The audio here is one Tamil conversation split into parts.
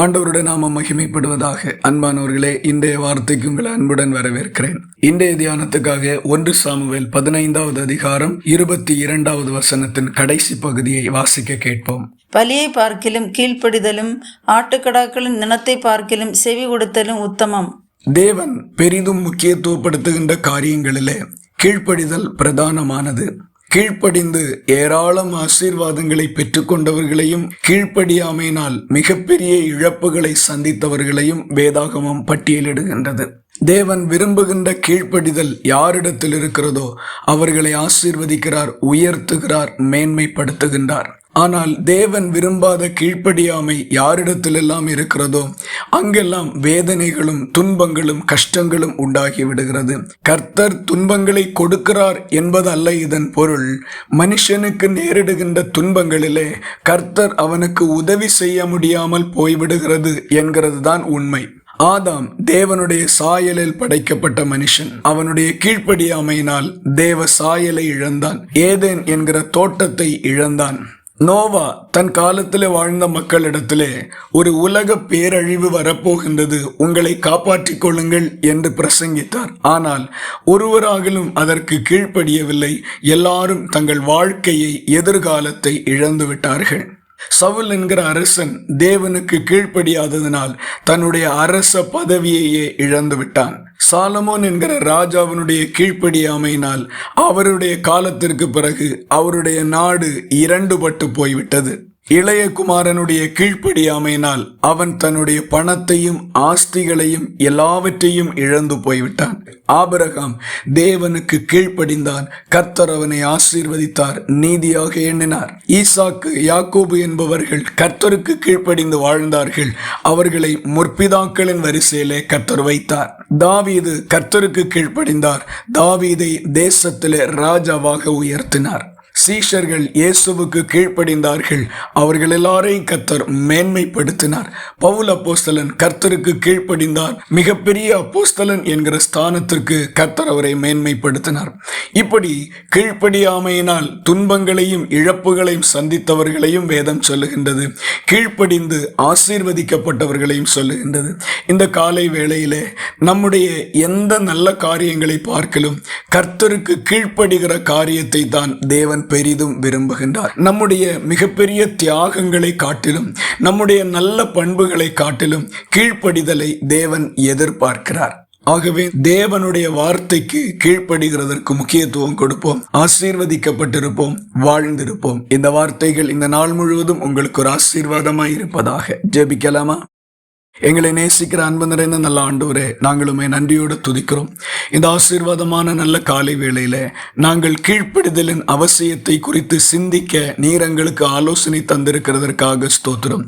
ஆண்டவருடைய நாமம் மகிமைப்படுவதாக. அன்பானவர்களே, இன்றைய வார்த்தைக்கு உங்களை அன்புடன் வரவேற்கிறேன். இன்றைய தியானத்துக்காக 1 சாமுவேல் 15வது அதிகாரம் 22வது வசனத்தின் கடைசி பகுதியை வாசிக்க கேட்போம். பலியை பார்க்கிலும் கீழ்ப்படிதலும் ஆட்டுக்கடாக்களின் நினத்தை பார்க்கிலும் செவி கொடுத்தலும் உத்தமம். தேவன் பெரிதும் முக்கியத்துவப்படுத்துகின்ற காரியங்களிலே கீழ்ப்படிதல் பிரதானமானது. கீழ்ப்படிந்து ஏராளம் ஆசீர்வாதங்களை பெற்றுக்கொண்டவர்களையும் கீழ்ப்படியாமையினால் மிகப்பெரிய இழப்புகளை சந்தித்தவர்களையும் வேதாகமம் பட்டியலிடுகின்றது. தேவன் விரும்புகின்ற கீழ்ப்படிதல் யாரிடத்தில் இருக்கிறதோ அவர்களை ஆசீர்வதிக்கிறார், உயர்த்துகிறார், மேன்மைப்படுத்துகின்றார். ஆனால் தேவன் விரும்பாத கீழ்ப்படியாமை யாரிடத்திலெல்லாம் இருக்கிறதோ அங்கெல்லாம் வேதனைகளும் துன்பங்களும் கஷ்டங்களும் உண்டாகி விடுகிறது. கர்த்தர் துன்பங்களை கொடுக்கிறார் என்பது அல்ல இதன் பொருள். மனுஷனுக்கு நேரிடுகின்ற துன்பங்களிலே கர்த்தர் அவனுக்கு உதவி செய்ய முடியாமல் போய்விடுகிறது என்கிறது தான் உண்மை. ஆதாம் தேவனுடைய சாயலில் படைக்கப்பட்ட மனுஷன். அவனுடைய கீழ்ப்படியாமையினால் தேவ சாயலை இழந்தான். ஏதேன் என்கிற தோட்டத்தை இழந்தான். நோவா தன் காலத்திலே வாழ்ந்த மக்களிடத்திலே ஒரு உலக பேரழிவு வரப்போகின்றது, உங்களை காப்பாற்றிக் கொள்ளுங்கள் என்று பிரசங்கித்தார். ஆனால் ஒருவராகிலும் அதற்கு கீழ்ப்படியவில்லை. எல்லாரும் தங்கள் வாழ்க்கையை, எதிர்காலத்தை இழந்து விட்டார்கள். சவுல் என்கிற அரசன் தேவனுக்கு கீழ்ப்படியாததினால் தன்னுடைய அரச பதவியையே இழந்து விட்டான். சாலமோன் என்கிற ராஜாவினுடைய கீழ்ப்படியாமையினால் அவருடைய காலத்திற்கு பிறகு அவருடைய நாடு இரண்டுபட்டு போய்விட்டது. இளைய குமாரனுடைய கீழ்ப்படியாமையினால் அவன் தன்னுடைய பணத்தையும் ஆஸ்திகளையும் எல்லாவற்றையும் இழந்து போய்விட்டான். ஆபிரகாம் தேவனுக்கு கீழ்ப்படிந்தான். கர்த்தர் அவனை ஆசீர்வதித்தார், நீதியாக எண்ணினார். ஈசாக்கு, யாக்கோபு என்பவர்கள் கர்த்தருக்கு கீழ்ப்படிந்து வாழ்ந்தார்கள். அவர்களை முற்பிதாக்களின் வரிசையிலே கர்த்தர் வைத்தார். தாவீது கர்த்தருக்கு கீழ்ப்படிந்தார். தாவீதை தேசத்திலே ராஜாவாக உயர்த்தினார். சீஷர்கள் இயேசுவுக்கு கீழ்ப்படிந்தார்கள். அவர்கள் எல்லாரையும் கர்த்தர் மேன்மைப்படுத்தினார். பவுல் அப்போஸ்தலன் கர்த்தருக்கு கீழ்ப்படிந்தார். மிகப்பெரிய அப்போஸ்தலன் என்கிற ஸ்தானத்திற்கு கர்த்தர் அவரை மேன்மைப்படுத்தினார். இப்படி கீழ்ப்படியாமையினால் துன்பங்களையும் இழப்புகளையும் சந்தித்தவர்களையும் வேதம் சொல்லுகின்றது. கீழ்ப்படிந்து ஆசீர்வதிக்கப்பட்டவர்களையும் சொல்லுகின்றது. இந்த காலை வேளையிலே நம்முடைய எந்த நல்ல காரியங்களை பார்க்கலும் கர்த்தருக்கு கீழ்ப்படுகிற காரியத்தை தான் தேவன் பெரிதும் விரும்புகின்றார். நம்முடைய மிகப்பெரிய தியாகங்களை காட்டிலும், நம்முடைய நல்ல பண்புகளை காட்டிலும் கீழ்ப்படிதலை தேவன் எதிர்பார்க்கிறார். ஆகவே தேவனுடைய வார்த்தைக்கு கீழ்ப்படுகிறதற்கு முக்கியத்துவம் கொடுப்போம். ஆசீர்வதிக்கப்பட்டிருப்போம், வாழ்ந்திருப்போம். இந்த வார்த்தைகள் இந்த நாள் முழுவதும் உங்களுக்கு ஒரு ஆசீர்வாதமாய் இருப்பதாக. ஜெபிக்கலாமா? எங்களை நேசிக்கிற அன்பு நிறைந்த நல்ல ஆண்டவரே, நாங்களுமே நன்றியோடு துதிக்கிறோம். இந்த ஆசீர்வாதமான நல்ல காலை வேளையில நாங்கள் கீழ்ப்படிதலின் அவசியத்தை குறித்து சிந்திக்க நீர் எங்களுக்கு ஆலோசனை தந்திருக்கிறதற்காக ஸ்தோத்திரம்.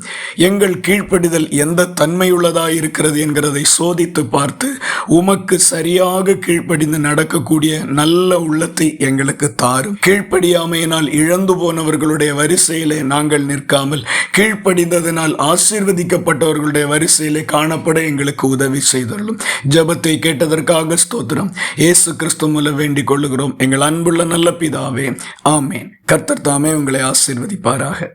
எங்கள் கீழ்ப்படிதல் எந்த தன்மையுள்ளதாய் இருக்கிறது என்கிறதை சோதித்து பார்த்து உமக்கு சரியாக கீழ்ப்படிந்து நடக்கக்கூடிய நல்ல உள்ளத்தை எங்களுக்கு தாரும். கீழ்ப்படியாமையினால் இழந்து போனவர்களுடைய வரிசையிலே நாங்கள் நிற்காமல் கீழ்ப்படிந்ததனால் ஆசீர்வதிக்கப்பட்டவர்களுடைய வரிசை காணப்பட எங்களுக்கு உதவி செய்துள்ளோம். ஜெபத்தை கேட்டதற்காக ஸ்தோத்திரம். இயேசு கிறிஸ்து மூலம் வேண்டிக் கொள்ளுகிறோம் எங்கள் அன்புள்ள நல்ல பிதாவே, ஆமேன். கர்த்தர் தாமே உங்களை ஆசீர்வதிப்பாராக.